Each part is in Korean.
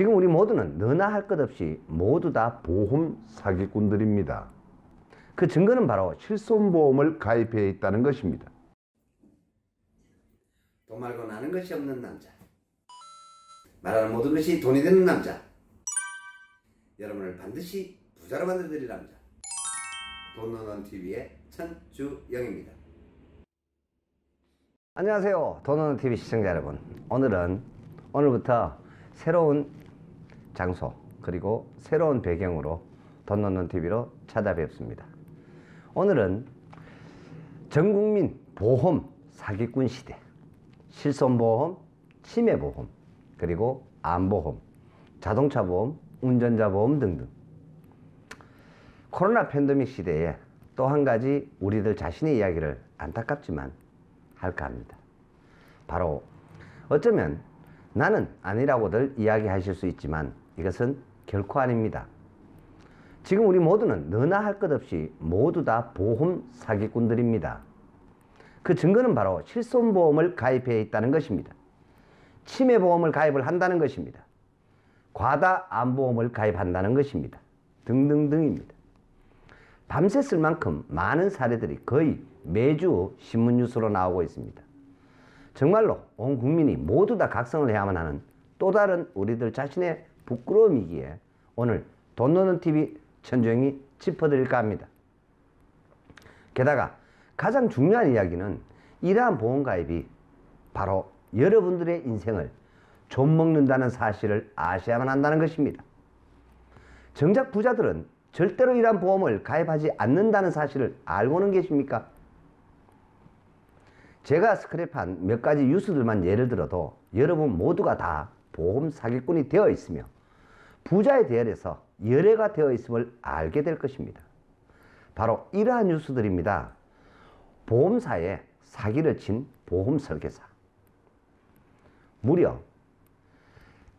지금 우리 모두는 너나 할 것 없이 모두 다 보험 사기꾼들입니다. 그 증거는 바로 실손보험을 가입해 있다는 것입니다. 돈 말고 나는 것이 없는 남자, 말하는 모든 것이 돈이 되는 남자, 여러분을 반드시 부자로 만들어드릴 남자, 돈노논TV의 천주영입니다. 안녕하세요, 돈노논TV 시청자 여러분. 오늘부터 새로운 장소 그리고 새로운 배경으로 돈노논TV로 찾아뵙습니다. 오늘은 전국민 보험 사기꾼 시대, 실손보험, 치매보험, 그리고 암보험, 자동차보험, 운전자보험 등등 코로나 팬데믹 시대에 또 한 가지 우리들 자신의 이야기를 안타깝지만 할까 합니다. 바로 어쩌면 나는 아니라고들 이야기하실 수 있지만 이것은 결코 아닙니다. 지금 우리 모두는 너나 할 것 없이 모두 다 보험 사기꾼들입니다. 그 증거는 바로 실손보험을 가입해 있다는 것입니다. 치매보험을 가입을 한다는 것입니다. 과다 암보험을 가입한다는 것입니다. 등등등입니다. 밤새 쓸 만큼 많은 사례들이 거의 매주 신문 뉴스로 나오고 있습니다. 정말로 온 국민이 모두 다 각성을 해야만 하는 또 다른 우리들 자신의 부끄러움이기에 오늘 돈노논TV 천주영이 짚어드릴까 합니다. 게다가 가장 중요한 이야기는 이러한 보험가입이 바로 여러분들의 인생을 좀먹는다는 사실을 아셔야만 한다는 것입니다. 정작 부자들은 절대로 이러한 보험을 가입하지 않는다는 사실을 알고는 계십니까? 제가 스크랩한 몇 가지 뉴스들만 예를 들어도 여러분 모두가 다 보험 사기꾼이 되어 있으며 부자의 대열에서 열애가 되어 있음을 알게 될 것입니다. 바로 이러한 뉴스들입니다. 보험사에 사기를 친 보험 설계사. 무려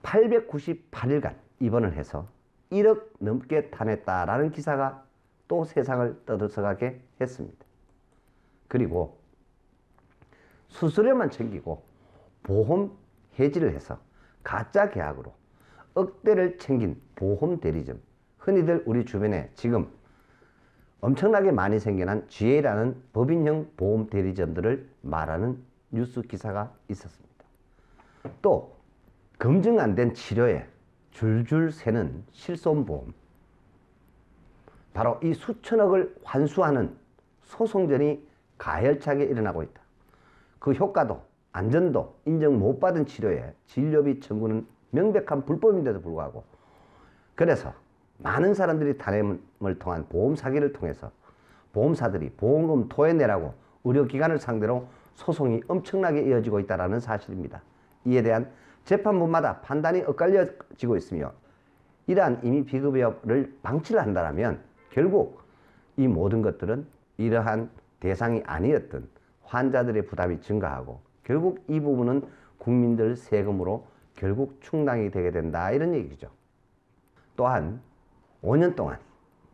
898일간 입원을 해서 1억 넘게 타냈다라는 기사가 또 세상을 떠들썩하게 했습니다. 그리고 수수료만 챙기고 보험 해지를 해서 가짜 계약으로 억대를 챙긴 보험 대리점, 흔히들 우리 주변에 지금 엄청나게 많이 생겨난 GA라는 법인형 보험 대리점들을 말하는 뉴스 기사가 있었습니다. 또 검증 안 된 치료에 줄줄 새는 실손보험, 바로 이 수천억을 환수하는 소송전이 가열차게 일어나고 있다. 그 효과도 안전도 인정 못 받은 치료에 진료비 청구는 명백한 불법인데도 불구하고, 그래서 많은 사람들이 탄핵을 통한 보험 사기를 통해서 보험사들이 보험금 토해내라고 의료기관을 상대로 소송이 엄청나게 이어지고 있다는 사실입니다. 이에 대한 재판부마다 판단이 엇갈려지고 있으며 이러한 임의 비급여를 방치를 한다면 결국 이 모든 것들은 이러한 대상이 아니었던 환자들의 부담이 증가하고 결국 이 부분은 국민들 세금으로 결국 충당이 되게 된다, 이런 얘기죠. 또한 5년 동안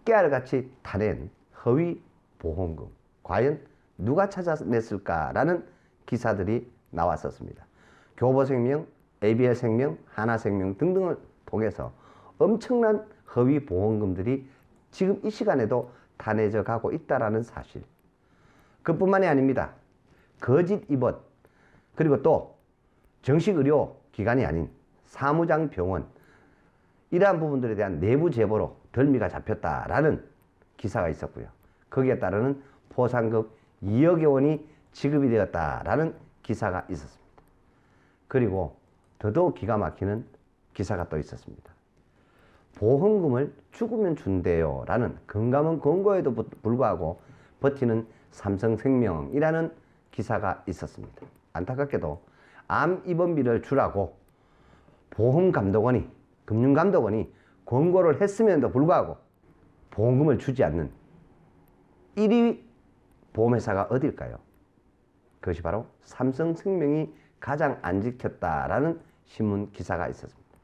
깨알같이 타낸 허위 보험금, 과연 누가 찾아냈을까라는 기사들이 나왔었습니다. 교보생명, ABL생명, 하나생명 등등을 통해서 엄청난 허위 보험금들이 지금 이 시간에도 타내져 가고 있다는 사실. 그뿐만이 아닙니다. 거짓 입원, 그리고 또 정식 의료 기관이 아닌 사무장 병원, 이러한 부분들에 대한 내부 제보로 덜미가 잡혔다라는 기사가 있었고요. 거기에 따르는 포상금 2억여 원이 지급이 되었다라는 기사가 있었습니다. 그리고 더더욱 기가 막히는 기사가 또 있었습니다. 보험금을 죽으면 준대요 라는 금감원 권고에도 불구하고 버티는 삼성생명이라는 기사가 있었습니다. 안타깝게도 암 입원비를 주라고 보험감독원이, 금융감독원이 권고를 했음에도 불구하고 보험금을 주지 않는 1위 보험회사가 어딜까요? 그것이 바로 삼성생명이 가장 안 지켰다라는 신문 기사가 있었습니다.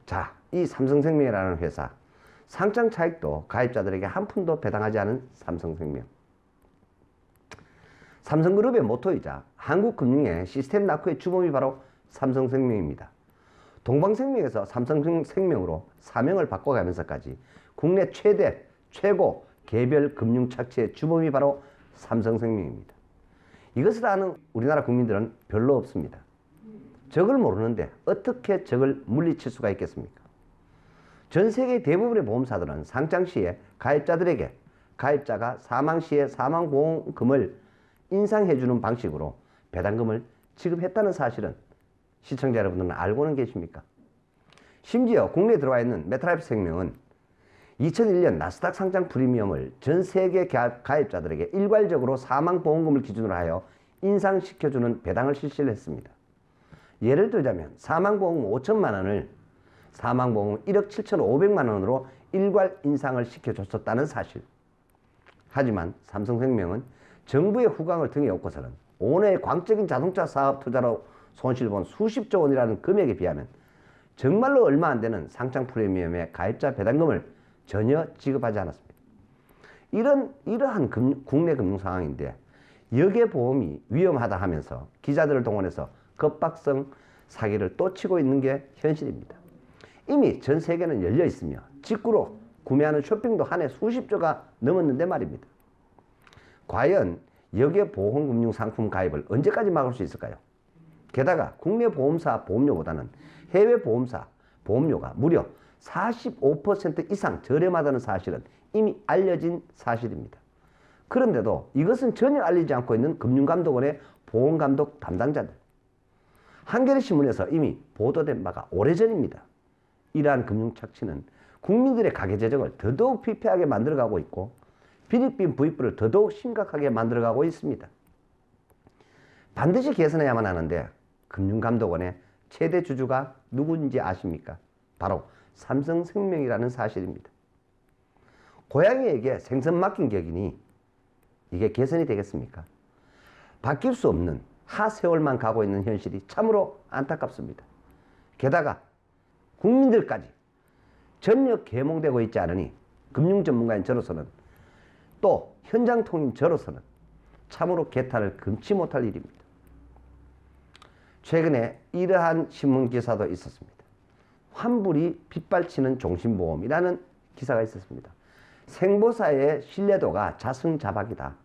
자, 이 삼성생명이라는 회사, 상장 차익도 가입자들에게 한 푼도 배당하지 않은 삼성생명. 삼성그룹의 모토이자 한국금융의 시스템 낙후의 주범이 바로 삼성생명입니다. 동방생명에서 삼성생명으로 사명을 바꿔가면서까지 국내 최고 개별 금융 착취의 주범이 바로 삼성생명입니다. 이것을 아는 우리나라 국민들은 별로 없습니다. 적을 모르는데 어떻게 적을 물리칠 수가 있겠습니까? 전 세계 대부분의 보험사들은 상장 시에 가입자들에게 가입자가 사망 시에 사망보험금을 인상해주는 방식으로 배당금을 지급했다는 사실은 시청자 여러분들은 알고는 계십니까? 심지어 국내에 들어와 있는 메트라이프 생명은 2001년 나스닥 상장 프리미엄을 전 세계 가입자들에게 일괄적으로 사망보험금을 기준으로 하여 인상시켜주는 배당을 실시를 했습니다. 예를 들자면 사망보험금 5천만 원을 사망보험금 1억 7천5백만 원으로 일괄 인상을 시켜줬었다는 사실. 하지만 삼성생명은 정부의 후광을 등에 업고서는 온해의 광적인 자동차 사업 투자로 손실본 수십조 원이라는 금액에 비하면 정말로 얼마 안 되는 상장 프리미엄의 가입자 배당금을 전혀 지급하지 않았습니다. 이러한 국내 금융 상황인데 역의 보험이 위험하다 하면서 기자들을 동원해서 급박성 사기를 또 치고 있는 게 현실입니다. 이미 전 세계는 열려 있으며 직구로 구매하는 쇼핑도 한 해 수십조가 넘었는데 말입니다. 과연 역의 보험금융 상품 가입을 언제까지 막을 수 있을까요? 게다가 국내 보험사 보험료보다는 해외 보험사 보험료가 무려 45% 이상 저렴하다는 사실은 이미 알려진 사실입니다. 그런데도 이것은 전혀 알리지 않고 있는 금융감독원의 보험감독 담당자들. 한겨레신문에서 이미 보도된 바가 오래전입니다. 이러한 금융착취는 국민들의 가계재정을 더더욱 피폐하게 만들어가고 있고 빈익빈 부익부를 더더욱 심각하게 만들어가고 있습니다. 반드시 개선해야만 하는데 금융감독원의 최대 주주가 누구인지 아십니까? 바로 삼성생명이라는 사실입니다. 고양이에게 생선 맡긴 격이니 이게 개선이 되겠습니까? 바뀔 수 없는 하세월만 가고 있는 현실이 참으로 안타깝습니다. 게다가 국민들까지 전력 계몽되고 있지 않으니 금융 전문가인 저로서는 또 현장 통인 저로서는 참으로 개탄을 금치 못할 일입니다. 최근에 이러한 신문 기사도 있었습니다. 환불이 빗발치는 종신보험이라는 기사가 있었습니다. 생보사의 신뢰도가 자승자박이다.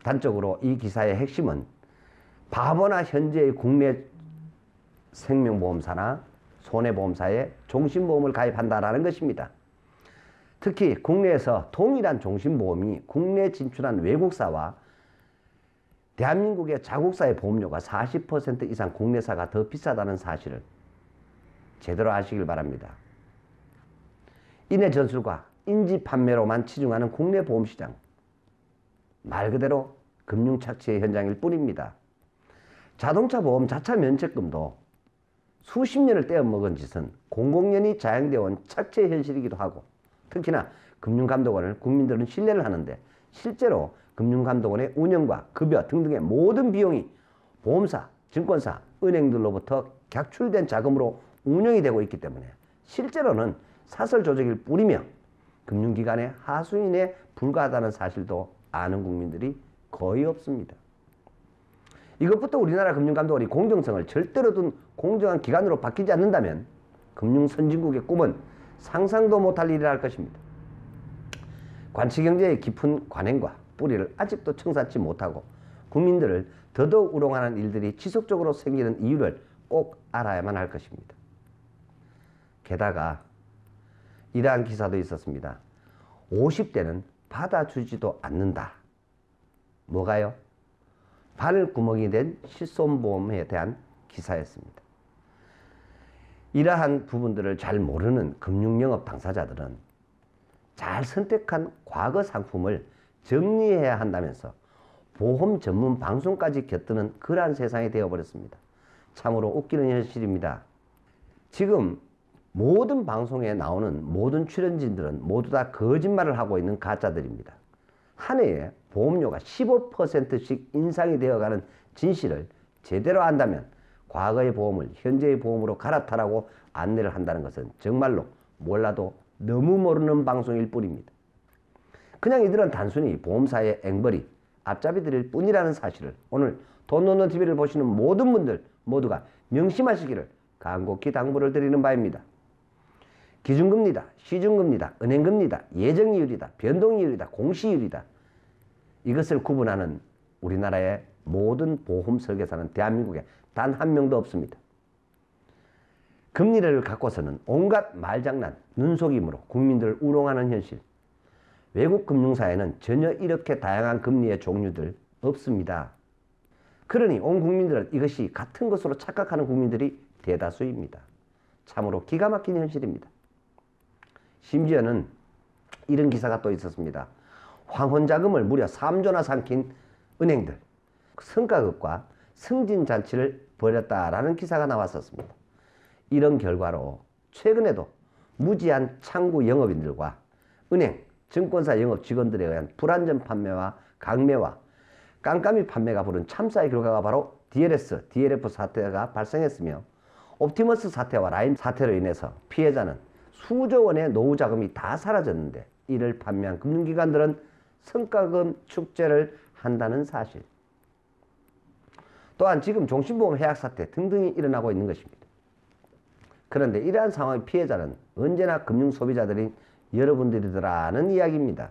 단적으로 이 기사의 핵심은 바보나 현재의 국내 생명보험사나 손해보험사에 종신보험을 가입한다라는 것입니다. 특히 국내에서 동일한 종신보험이 국내 진출한 외국사와 대한민국의 자국사의 보험료가 40% 이상 국내사가 더 비싸다는 사실을 제대로 아시길 바랍니다. 인해 전술과 인지 판매로만 치중하는 국내 보험시장. 말 그대로 금융착취의 현장일 뿐입니다. 자동차 보험 자차 면책금도 수십 년을 떼어먹은 짓은 공공연히 자행되어 온 착취의 현실이기도 하고 특히나 금융감독원을 국민들은 신뢰를 하는데 실제로 금융감독원의 운영과 급여 등등의 모든 비용이 보험사, 증권사, 은행들로부터 객출된 자금으로 운영이 되고 있기 때문에 실제로는 사설 조직일 뿐이며 금융기관의 하수인에 불과하다는 사실도 아는 국민들이 거의 없습니다. 이것부터 우리나라 금융감독원이 공정성을 절대로 둔 공정한 기관으로 바뀌지 않는다면 금융선진국의 꿈은 상상도 못할 일이라 할 것입니다. 관치경제의 깊은 관행과 뿌리를 아직도 청산치 못하고 국민들을 더더욱 우롱하는 일들이 지속적으로 생기는 이유를 꼭 알아야만 할 것입니다. 게다가 이러한 기사도 있었습니다. 50대는 받아주지도 않는다. 뭐가요? 바늘구멍이 된 실손보험에 대한 기사였습니다. 이러한 부분들을 잘 모르는 금융영업 당사자들은 잘 선택한 과거 상품을 정리해야 한다면서 보험 전문 방송까지 곁드는 그러한 세상이 되어버렸습니다. 참으로 웃기는 현실입니다. 지금 모든 방송에 나오는 모든 출연진들은 모두 다 거짓말을 하고 있는 가짜들입니다. 한 해에 보험료가 15%씩 인상이 되어가는 진실을 제대로 안다면 과거의 보험을 현재의 보험으로 갈아타라고 안내를 한다는 것은 정말로 몰라도 너무 모르는 방송일 뿐입니다. 그냥 이들은 단순히 보험사의 앵벌이 앞잡이들일 뿐이라는 사실을 오늘 돈노노TV를 보시는 모든 분들 모두가 명심하시기를 간곡히 당부를 드리는 바입니다. 기준금리다, 시중금리다, 은행금리다, 예정이율이다, 변동이율이다, 공시이율이다. 이것을 구분하는 우리나라의 모든 보험 설계사는 대한민국에 단 한 명도 없습니다. 금리를 갖고서는 온갖 말장난, 눈속임으로 국민들을 우롱하는 현실. 외국 금융사에는 전혀 이렇게 다양한 금리의 종류들 없습니다. 그러니 온 국민들은 이것이 같은 것으로 착각하는 국민들이 대다수입니다. 참으로 기가 막힌 현실입니다. 심지어는 이런 기사가 또 있었습니다. 황혼자금을 무려 3조나 삼킨 은행들, 성과급과 승진잔치를 벌였다라는 기사가 나왔었습니다. 이런 결과로 최근에도 무지한 창구 영업인들과 은행, 증권사 영업 직원들에 의한 불안전 판매와 강매와 깜깜이 판매가 부른 참사의 결과가 바로 DLS, DLF 사태가 발생했으며 옵티머스 사태와 라임 사태로 인해서 피해자는 수조 원의 노후 자금이 다 사라졌는데 이를 판매한 금융기관들은 성과금 축제를 한다는 사실. 또한 지금 종신보험 해약 사태 등등이 일어나고 있는 것입니다. 그런데 이러한 상황의 피해자는 언제나 금융소비자들인 여러분들이더라는 이야기입니다.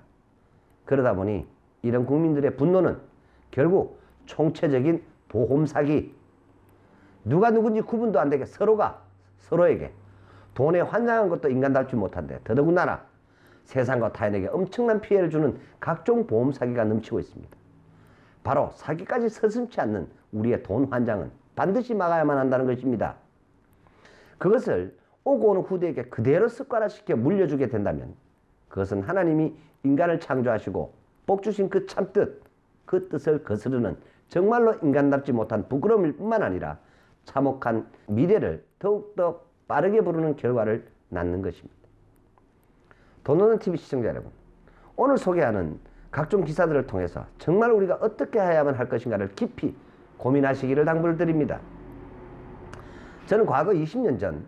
그러다 보니 이런 국민들의 분노는 결국 총체적인 보험 사기, 누가 누군지 구분도 안 되게 서로가 서로에게 돈에 환장한 것도 인간답지 못한데 더더군다나 세상과 타인에게 엄청난 피해를 주는 각종 보험 사기가 넘치고 있습니다. 바로 사기까지 서슴지 않는 우리의 돈 환장은 반드시 막아야만 한다는 것입니다. 그것을 오고 오는 후대에게 그대로 습관화시켜 물려주게 된다면 그것은 하나님이 인간을 창조하시고 복 주신 그 참뜻, 그 뜻을 거스르는 정말로 인간답지 못한 부끄러움일 뿐만 아니라 참혹한 미래를 더욱더 빠르게 부르는 결과를 낳는 것입니다. 돈오는 TV 시청자 여러분, 오늘 소개하는 각종 기사들을 통해서 정말 우리가 어떻게 해야만 할 것인가를 깊이 고민하시기를 당부를 드립니다. 저는 과거 20년 전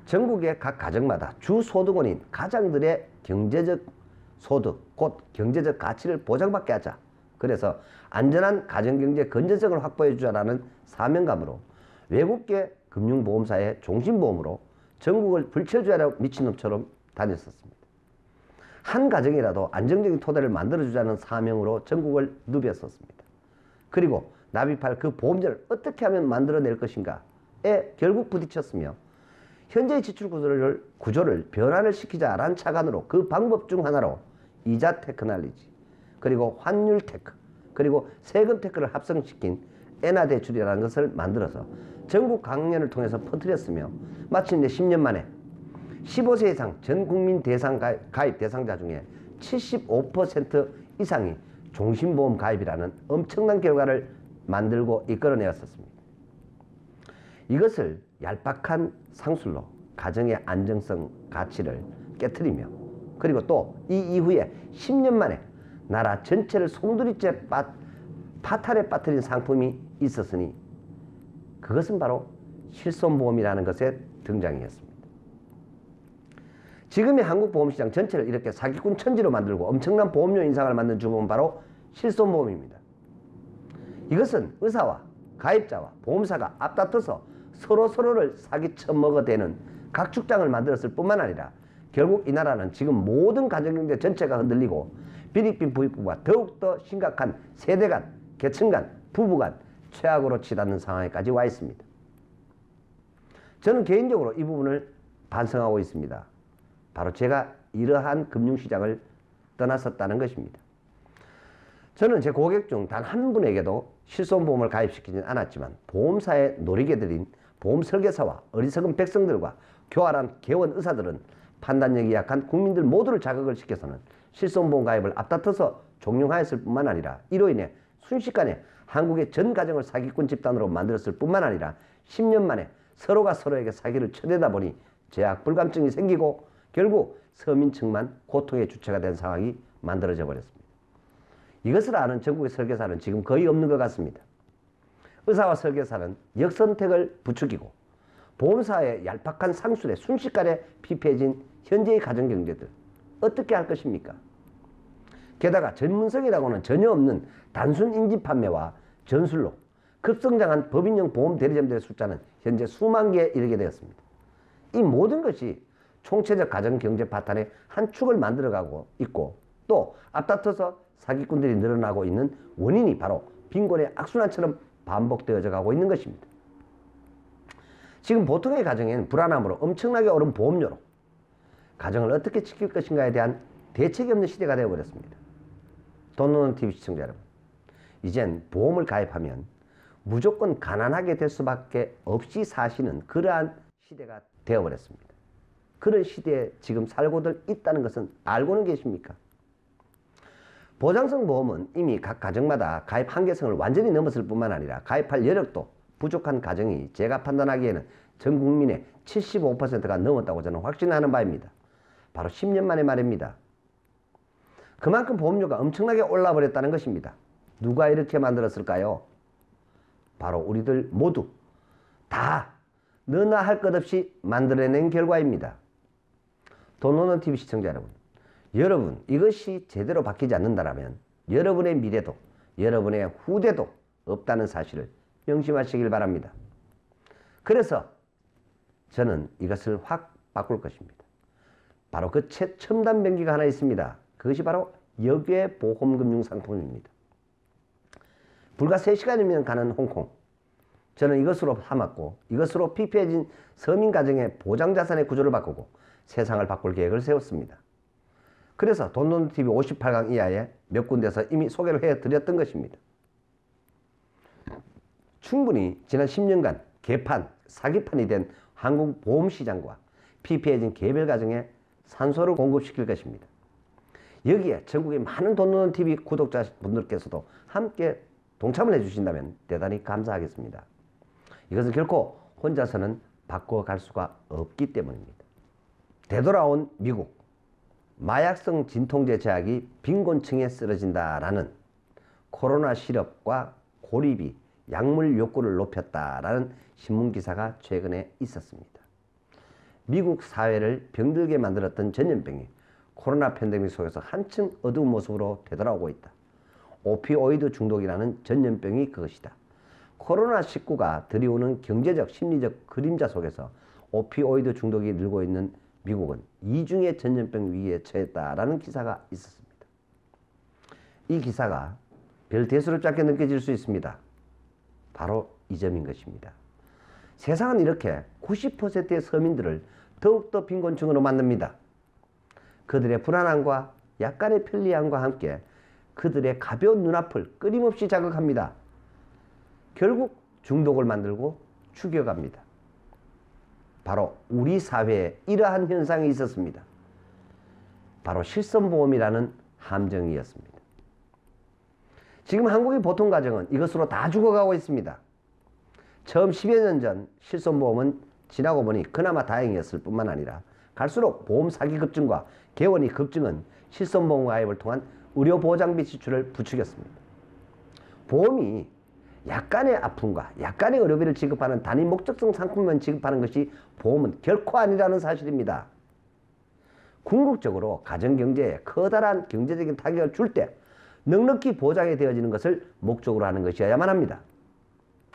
전국의 각 가정마다 주 소득원인 가장들의 경제적 소득, 곧 경제적 가치를 보장받게 하자. 그래서 안전한 가정경제 건전성을 확보해 주자라는 사명감으로 외국계 금융보험사의 종신보험으로 전국을 불철주야로 미친놈처럼 다녔었습니다. 한 가정이라도 안정적인 토대를 만들어주자는 사명으로 전국을 누볐었습니다. 그리고 납입할 그 보험자를 어떻게 하면 만들어낼 것인가에 결국 부딪혔으며 현재의 지출 구조를 변화를 시키자라는 차관으로 그 방법 중 하나로 이자 테크놀로지, 그리고 환율 테크, 그리고 세금 테크를 합성시킨 엔화 대출이라는 것을 만들어서 전국 강연을 통해서 퍼뜨렸으며 마침내 10년 만에 15세 이상 전 국민 가입 대상자 중에 75% 이상이 종신보험 가입이라는 엄청난 결과를 만들고 이끌어내었습니다. 이것을 얄팍한 상술로 가정의 안정성 가치를 깨트리며 그리고 또 이 이후에 10년 만에 나라 전체를 송두리째 파탄에 빠뜨린 상품이 있었으니 그것은 바로 실손보험이라는 것의 등장이었습니다. 지금의 한국 보험시장 전체를 이렇게 사기꾼 천지로 만들고 엄청난 보험료 인상을 만든 주범은 바로 실손보험입니다. 이것은 의사와 가입자와 보험사가 앞다퉈서 서로를 사기쳐 먹어대는 각축장을 만들었을 뿐만 아니라 결국 이 나라는 지금 모든 가정경제 전체가 흔들리고 비립빈 부익부가 더욱더 심각한 세대 간, 계층 간, 부부 간 최악으로 치닫는 상황에까지 와 있습니다. 저는 개인적으로 이 부분을 반성하고 있습니다. 바로 제가 이러한 금융시장을 떠났었다는 것입니다. 저는 제 고객 중 단 한 분에게도 실손보험을 가입시키진 않았지만 보험사의 노리개들인 보험설계사와 어리석은 백성들과 교활한 개원 의사들은 판단력이 약한 국민들 모두를 자극을 시켜서는 실손보험 가입을 앞다퉈서 종용하였을 뿐만 아니라 이로 인해 순식간에 한국의 전 가정을 사기꾼 집단으로 만들었을 뿐만 아니라 10년 만에 서로가 서로에게 사기를 쳐대다 보니 제약 불감증이 생기고 결국 서민층만 고통의 주체가 된 상황이 만들어져 버렸습니다. 이것을 아는 전국의 설계사는 지금 거의 없는 것 같습니다. 의사와 설계사는 역선택을 부추기고 보험사의 얄팍한 상술에 순식간에 피폐해진 현재의 가정경제들 어떻게 할 것입니까? 게다가 전문성이라고는 전혀 없는 단순 인지 판매와 전술로 급성장한 법인형 보험 대리점들의 숫자는 현재 수만 개에 이르게 되었습니다. 이 모든 것이 총체적 가정경제 파탄의 한 축을 만들어가고 있고 또 앞다퉈서 사기꾼들이 늘어나고 있는 원인이 바로 빈곤의 악순환처럼 반복되어져 가고 있는 것입니다. 지금 보통의 가정에는 불안함으로 엄청나게 오른 보험료로 가정을 어떻게 지킬 것인가에 대한 대책이 없는 시대가 되어버렸습니다. 돈 노는 TV 시청자 여러분, 이젠 보험을 가입하면 무조건 가난하게 될 수밖에 없이 사시는 그러한 시대가 되어버렸습니다. 그런 시대에 지금 살고들 있다는 것은 알고는 계십니까? 보장성 보험은 이미 각 가정마다 가입 한계성을 완전히 넘었을 뿐만 아니라 가입할 여력도 부족한 가정이 제가 판단하기에는 전 국민의 75%가 넘었다고 저는 확신하는 바입니다. 바로 10년 만의 말입니다. 그만큼 보험료가 엄청나게 올라버렸다는 것입니다. 누가 이렇게 만들었을까요? 바로 우리들 모두 다 너나 할 것 없이 만들어낸 결과입니다. 돈 노는 TV 시청자 여러분, 이것이 제대로 바뀌지 않는다면 여러분의 미래도 여러분의 후대도 없다는 사실을 명심하시길 바랍니다. 그래서 저는 이것을 확 바꿀 것입니다. 바로 그 최첨단 병기가 하나 있습니다. 그것이 바로 역외 보험금융 상품입니다. 불과 3시간이면 가는 홍콩. 저는 이것으로 삼았고 이것으로 피폐해진 서민 가정의 보장자산의 구조를 바꾸고 세상을 바꿀 계획을 세웠습니다. 그래서 돈 노는 TV 58강 이하에 몇 군데서 이미 소개를 해드렸던 것입니다. 충분히 지난 10년간 개판, 사기판이 된 한국 보험시장과 피폐해진 개별 가정에 산소를 공급시킬 것입니다. 여기에 전국의 많은 돈 노는 TV 구독자분들께서도 함께 동참을 해주신다면 대단히 감사하겠습니다. 이것을 결코 혼자서는 바꿔갈 수가 없기 때문입니다. 되돌아온 미국, 마약성 진통제 제약이 빈곤층에 쓰러진다라는 코로나 시럽과 고립이 약물 욕구를 높였다라는 신문기사가 최근에 있었습니다. 미국 사회를 병들게 만들었던 전염병이 코로나 팬데믹 속에서 한층 어두운 모습으로 되돌아오고 있다. 오피오이드 중독이라는 전염병이 그것이다. 코로나19가 들이오는 경제적, 심리적 그림자 속에서 오피오이드 중독이 늘고 있는 미국은 이중의 전염병 위기에 처했다라는 기사가 있었습니다. 이 기사가 별 대수롭지 않게 느껴질 수 있습니다. 바로 이 점인 것입니다. 세상은 이렇게 90%의 서민들을 더욱더 빈곤층으로 만듭니다. 그들의 불안함과 약간의 편리함과 함께 그들의 가벼운 눈앞을 끊임없이 자극합니다. 결국 중독을 만들고 죽여갑니다. 바로 우리 사회에 이러한 현상이 있었습니다. 바로 실손보험이라는 함정이었습니다. 지금 한국의 보통 가정은 이것으로 다 죽어가고 있습니다. 처음 10여 년 전 실손보험은 지나고 보니 그나마 다행이었을 뿐만 아니라 갈수록 보험 사기 급증과 개원이 급증은 실손보험 가입을 통한 의료보장비 지출을 부추겼습니다. 보험이 약간의 아픔과 약간의 의료비를 지급하는 단위 목적성 상품만 지급하는 것이 보험은 결코 아니라는 사실입니다. 궁극적으로 가정경제에 커다란 경제적인 타격을 줄 때 넉넉히 보장이 되어지는 것을 목적으로 하는 것이어야만 합니다.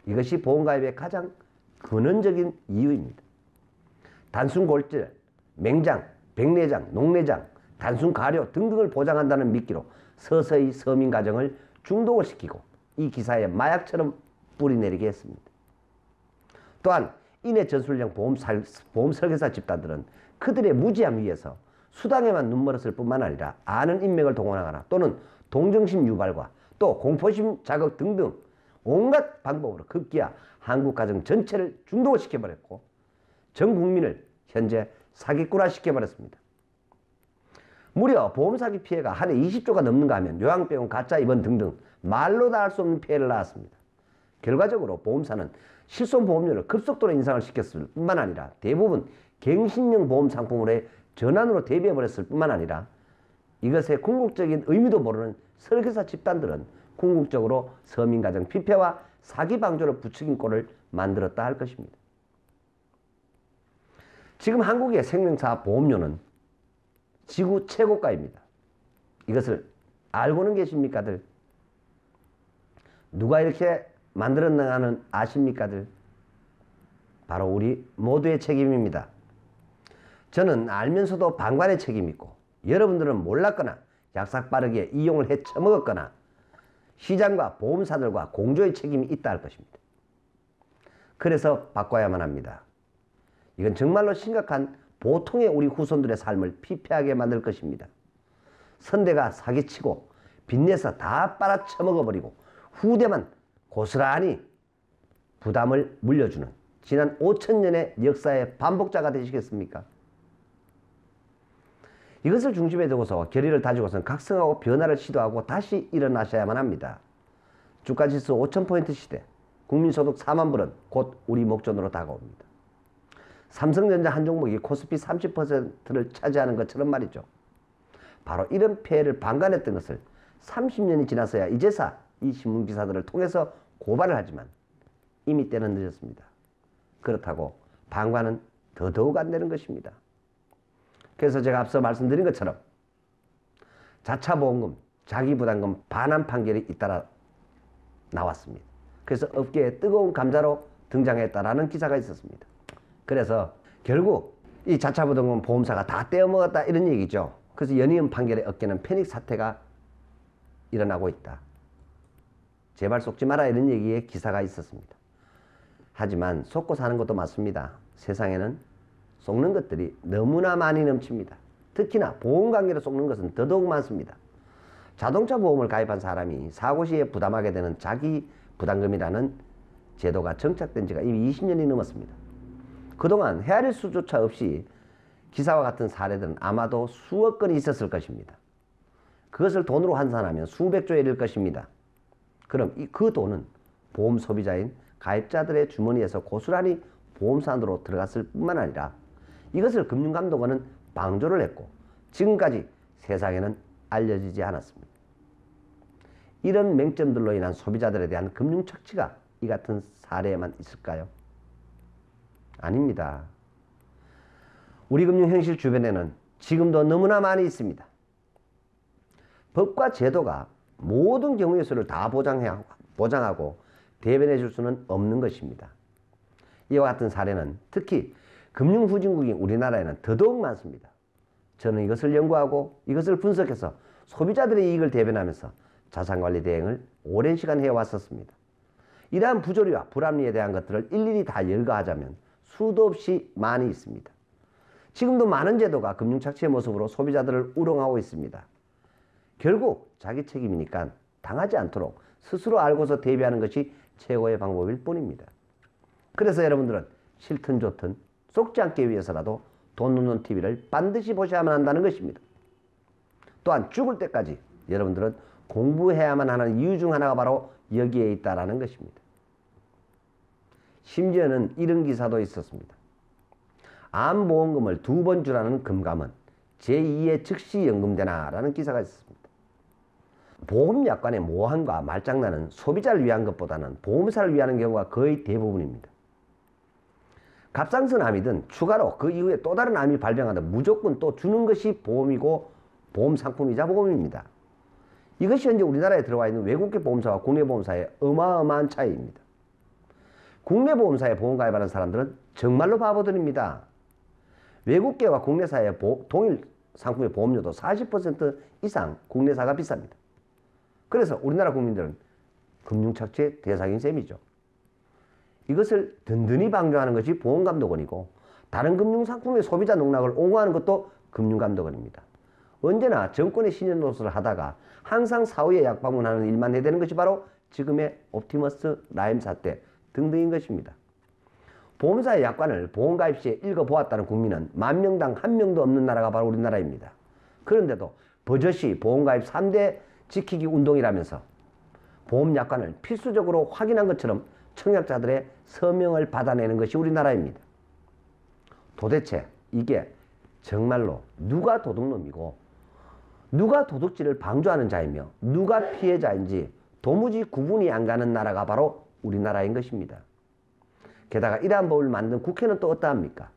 이것이 보험가입의 가장 근원적인 이유입니다. 단순 골절, 맹장, 백내장, 녹내장, 단순 가려 등등을 보장한다는 미끼로 서서히 서민 가정을 중독을 시키고 이 기사에 마약처럼 뿌리내리게 했습니다. 또한 인해 전술형 보험 설계사 집단들은 그들의 무지함 위에서 수당에만 눈멀었을 뿐만 아니라 아는 인맥을 동원하거나 또는 동정심 유발과 또 공포심 자극 등등 온갖 방법으로 급기야 한국 가정 전체를 중독을 시켜버렸고 전 국민을 현재 사기꾼화 시켜버렸습니다. 무려 보험 사기 피해가 한 해 20조가 넘는가 하면 요양병원, 가짜 입원 등등 말로 다 할 수 없는 피해를 낳았습니다. 결과적으로 보험사는 실손보험료를 급속도로 인상을 시켰을 뿐만 아니라 대부분 갱신형 보험 상품으로의 전환으로 대비해버렸을 뿐만 아니라 이것의 궁극적인 의미도 모르는 설계사 집단들은 궁극적으로 서민가정 피폐와 사기 방조를 부추긴 꼴을 만들었다 할 것입니다. 지금 한국의 생명사 보험료는 지구 최고가입니다. 이것을 알고는 계십니까들? 누가 이렇게 만들어나가는 아십니까들? 바로 우리 모두의 책임입니다. 저는 알면서도 방관의 책임이 있고 여러분들은 몰랐거나 약삭빠르게 이용을 해 처먹었거나 시장과 보험사들과 공조의 책임이 있다 할 것입니다. 그래서 바꿔야만 합니다. 이건 정말로 심각한 보통의 우리 후손들의 삶을 피폐하게 만들 것입니다. 선대가 사기치고 빚내서 다 빨아쳐먹어버리고 후대만 고스란히 부담을 물려주는 지난 5천년의 역사의 반복자가 되시겠습니까? 이것을 중심에 두고서 결의를 다지고선 각성하고 변화를 시도하고 다시 일어나셔야만 합니다. 주가지수 5,000포인트 시대, 국민소득 4만 불은 곧 우리 목전으로 다가옵니다. 삼성전자 한 종목이 코스피 30%를 차지하는 것처럼 말이죠. 바로 이런 폐해를 방관했던 것을 30년이 지나서야 이제사 이 신문기사들을 통해서 고발을 하지만 이미 때는 늦었습니다. 그렇다고 방관은 더더욱 안 되는 것입니다. 그래서 제가 앞서 말씀드린 것처럼 자차보험금, 자기부담금 반환 판결이 잇따라 나왔습니다. 그래서 업계에 뜨거운 감자로 등장했다라는 기사가 있었습니다. 그래서 결국 이 자차부담금 보험사가 다 떼어먹었다 이런 얘기죠. 그래서 연이은 판결에 업계는 패닉 사태가 일어나고 있다. 제발 속지 마라 이런 얘기의 기사가 있었습니다. 하지만 속고 사는 것도 맞습니다. 세상에는 속는 것들이 너무나 많이 넘칩니다. 특히나 보험관계로 속는 것은 더더욱 많습니다. 자동차 보험을 가입한 사람이 사고 시에 부담하게 되는 자기 부담금이라는 제도가 정착된 지가 이미 20년이 넘었습니다. 그동안 헤아릴 수조차 없이 기사와 같은 사례들은 아마도 수억 건이 있었을 것입니다. 그것을 돈으로 환산하면 수백조에 이를 것입니다. 그럼 그 돈은 보험 소비자인 가입자들의 주머니에서 고스란히 보험사 안으로 들어갔을 뿐만 아니라 이것을 금융감독원은 방조를 했고 지금까지 세상에는 알려지지 않았습니다. 이런 맹점들로 인한 소비자들에 대한 금융 착취가 이 같은 사례에만 있을까요? 아닙니다. 우리 금융 현실 주변에는 지금도 너무나 많이 있습니다. 법과 제도가 모든 경우의 수를 다 보장하고 대변해 줄 수는 없는 것입니다. 이와 같은 사례는 특히 금융후진국인 우리나라에는 더더욱 많습니다. 저는 이것을 연구하고 이것을 분석해서 소비자들의 이익을 대변하면서 자산관리 대행을 오랜 시간 해왔었습니다. 이러한 부조리와 불합리에 대한 것들을 일일이 다 열거하자면 수도 없이 많이 있습니다. 지금도 많은 제도가 금융착취의 모습으로 소비자들을 우롱하고 있습니다. 결국 자기 책임이니까 당하지 않도록 스스로 알고서 대비하는 것이 최고의 방법일 뿐입니다. 그래서 여러분들은 싫든 좋든 속지 않기 위해서라도 돈 놓는 TV를 반드시 보셔야만 한다는 것입니다. 또한 죽을 때까지 여러분들은 공부해야만 하는 이유 중 하나가 바로 여기에 있다는 것입니다. 심지어는 이런 기사도 있었습니다. 암보험금을 2번 주라는 금감원 제2의 즉시 연금되나라는 기사가 있었습니다. 보험약관의 모함과 말장난은 소비자를 위한 것보다는 보험사를 위하는 경우가 거의 대부분입니다. 갑상선 암이든 추가로 그 이후에 또 다른 암이 발병하든 무조건 또 주는 것이 보험이고 보험 상품이자 보험입니다. 이것이 현재 우리나라에 들어와 있는 외국계 보험사와 국내 보험사의 어마어마한 차이입니다. 국내 보험사에 보험 가입하는 사람들은 정말로 바보들입니다. 외국계와 국내사의 동일 상품의 보험료도 40% 이상 국내사가 비쌉니다. 그래서 우리나라 국민들은 금융착취의 대상인 셈이죠. 이것을 든든히 방조하는 것이 보험감독원이고 다른 금융상품의 소비자 농락을 옹호하는 것도 금융감독원입니다. 언제나 정권의 신현노릇을 하다가 항상 사후에 약방문하는 일만 해대는 것이 바로 지금의 옵티머스 라임 사태 등등인 것입니다. 보험사의 약관을 보험가입 시에 읽어보았다는 국민은 10,000명당 1명도 없는 나라가 바로 우리나라입니다. 그런데도 버젓이 보험가입 3대 지키기 운동이라면서 보험약관을 필수적으로 확인한 것처럼 청약자들의 서명을 받아내는 것이 우리나라입니다. 도대체 이게 정말로 누가 도둑놈이고 누가 도둑질을 방조하는 자이며 누가 피해자인지 도무지 구분이 안 가는 나라가 바로 우리나라인 것입니다. 게다가 이러한 법을 만든 국회는 또 어떠합니까?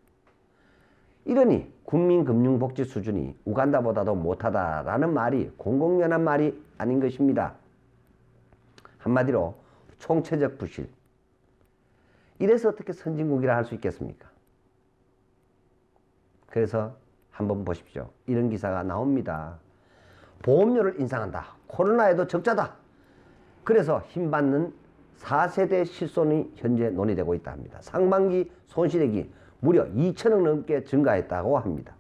이러니 국민금융복지 수준이 우간다보다도 못하다라는 말이 공공연한 말이 아닌 것입니다. 한마디로 총체적 부실. 이래서 어떻게 선진국이라 할 수 있겠습니까? 그래서 한번 보십시오. 이런 기사가 나옵니다. 보험료를 인상한다. 코로나에도 적자다. 그래서 힘받는 4세대 실손이 현재 논의되고 있다 합니다. 상반기 손실액이 무려 2천억 넘게 증가했다고 합니다.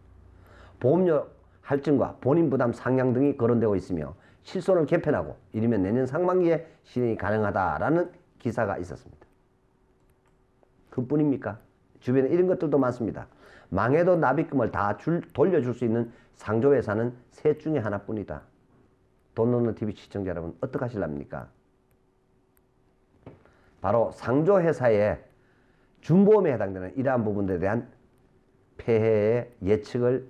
보험료 할증과 본인 부담 상향 등이 거론되고 있으며 실손을 개편하고 이르면 내년 상반기에 실행이 가능하다라는 기사가 있었습니다. 그뿐입니까? 주변에 이런 것들도 많습니다. 망해도 납입금을 다 돌려줄 수 있는 상조회사는 셋 중에 하나뿐이다. 돈 넣는 TV 시청자 여러분 어떻게 하실랍니까? 바로 상조회사의 준보험에 해당되는 이러한 부분들에 대한 폐해의 예측을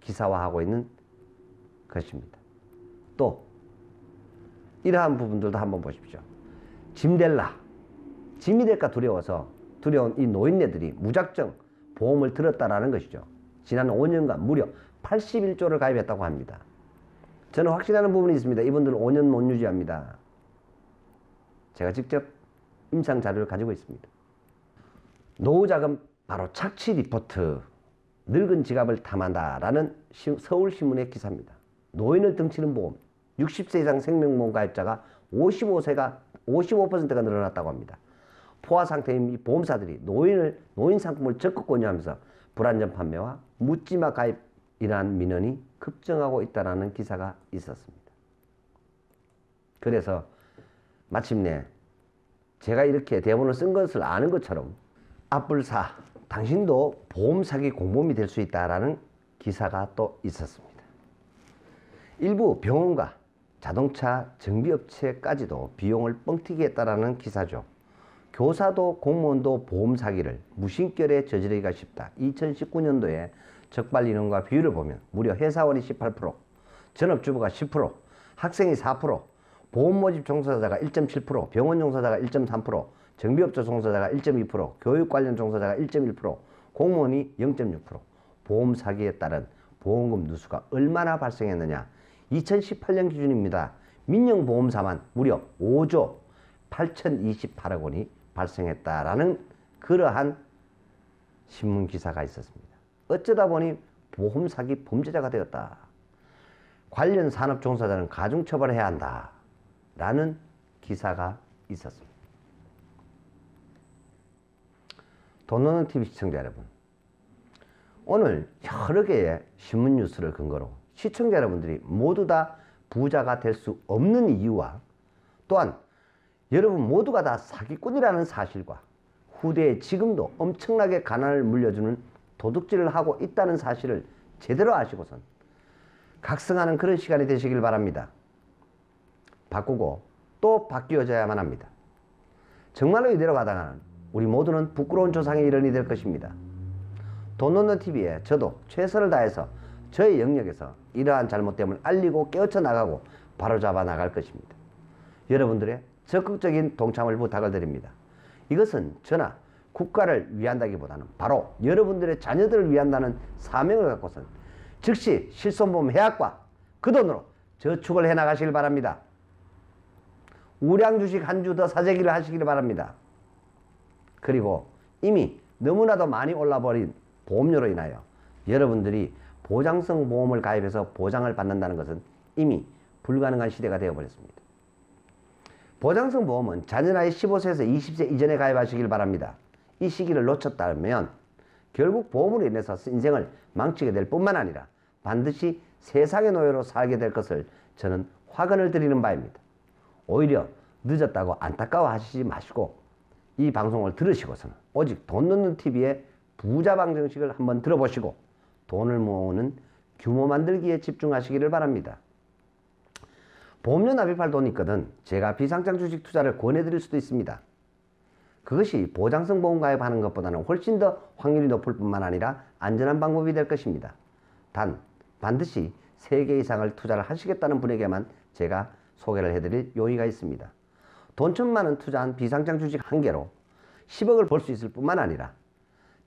기사화하고 있는 것입니다. 또 이러한 부분들도 한번 보십시오. 짐이 될까 두려운 이 노인네들이 무작정 보험을 들었다라는 것이죠. 지난 5년간 무려 81조를 가입했다고 합니다. 저는 확신하는 부분이 있습니다. 이분들은 5년 못 유지합니다. 제가 직접 임상 자료를 가지고 있습니다. 노후자금 바로 착취 리포트. 늙은 지갑을 탐한다라는 서울신문의 기사입니다. 노인을 등치는 보험. 60세 이상 생명보험 가입자가 55%가 늘어났다고 합니다. 포화 상태인 이 보험사들이 노인 상품을 적극 권유하면서 불안전 판매와 묻지마 가입이라는 민원이 급증하고 있다는 기사가 있었습니다. 그래서 마침내 제가 이렇게 대본을 쓴 것을 아는 것처럼 앞불사 당신도 보험 사기 공범이 될 수 있다라는 기사가 또 있었습니다. 일부 병원과 자동차 정비업체까지도 비용을 뻥튀기 했다라는 기사죠. 교사도 공무원도 보험 사기를 무심결에 저지르기가 쉽다. 2019년도에 적발 인원과 비율을 보면 무려 회사원이 18%, 전업주부가 10%, 학생이 4%, 보험 모집 종사자가 1.7%, 병원 종사자가 1.3%, 정비업체 종사자가 1.2%, 교육 관련 종사자가 1.1%, 공무원이 0.6%. 보험 사기에 따른 보험금 누수가 얼마나 발생했느냐. 2018년 기준입니다. 민영보험사만 무려 5조 8,028억 원이 발생했다라는 그러한 신문 기사가 있었습니다. 어쩌다 보니 보험 사기 범죄자가 되었다. 관련 산업 종사자는 가중처벌해야 한다. 라는 기사가 있었습니다. 돈 넣는 TV 시청자 여러분, 오늘 여러 개의 신문 뉴스를 근거로 시청자 여러분들이 모두 다 부자가 될 수 없는 이유와 또한 여러분 모두가 다 사기꾼이라는 사실과 후대에 지금도 엄청나게 가난을 물려주는 도둑질을 하고 있다는 사실을 제대로 아시고선 각성하는 그런 시간이 되시길 바랍니다. 바꾸고 또 바뀌어져야만 합니다. 정말로 이대로 가다가는 우리 모두는 부끄러운 조상의 일원이 될 것입니다. 돈 넣는 TV에 저도 최선을 다해서 저의 영역에서 이러한 잘못됨을 알리고 깨우쳐 나가고 바로잡아 나갈 것입니다. 여러분들의 적극적인 동참을 부탁을 드립니다. 이것은 저나 국가를 위한다기보다는 바로 여러분들의 자녀들을 위한다는 사명을 갖고선 즉시 실손보험 해약과 그 돈으로 저축을 해나가시길 바랍니다. 우량주식 한 주 더 사재기를 하시길 바랍니다. 그리고 이미 너무나도 많이 올라버린 보험료로 인하여 여러분들이 보장성 보험을 가입해서 보장을 받는다는 것은 이미 불가능한 시대가 되어버렸습니다. 보장성 보험은 자녀 나이 15세에서 20세 이전에 가입하시길 바랍니다. 이 시기를 놓쳤다면 결국 보험으로 인해서 인생을 망치게 될 뿐만 아니라 반드시 세상의 노예로 살게 될 것을 저는 화근을 드리는 바입니다. 오히려 늦었다고 안타까워하시지 마시고 이 방송을 들으시고서는 오직 돈 넣는 TV의 부자 방정식을 한번 들어보시고 돈을 모으는 규모 만들기에 집중하시기를 바랍니다. 보험료 납입할 돈이 있거든 제가 비상장 주식 투자를 권해드릴 수도 있습니다. 그것이 보장성 보험 가입하는 것보다는 훨씬 더 확률이 높을 뿐만 아니라 안전한 방법이 될 것입니다. 단 반드시 3개 이상을 투자를 하시겠다는 분에게만 제가 소개를 해드릴 용의가 있습니다. 돈 1,000만 원 투자한 비상장 주식 1개로 10억을 벌 수 있을 뿐만 아니라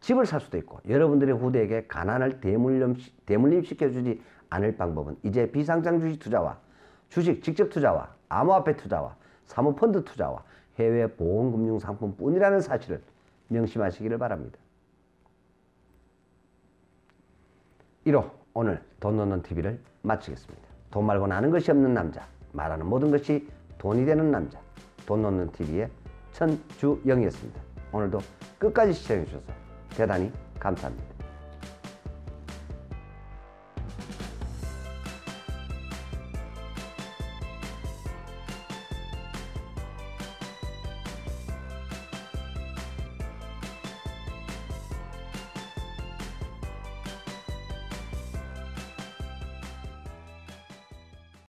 집을 살 수도 있고 여러분들의 후대에게 가난을 대물림시켜주지 않을 방법은 이제 비상장 주식 투자와 주식 직접 투자와 암호화폐 투자와 사모펀드 투자와 해외 보험금융상품뿐이라는 사실을 명심하시기를 바랍니다. 1호 오늘 돈 놓는 TV를 마치겠습니다. 돈 말고는 아는 것이 없는 남자, 말하는 모든 것이 돈이 되는 남자, 돈 놓는 TV의 천주영이었습니다. 오늘도 끝까지 시청해 주셔서 대단히 감사합니다.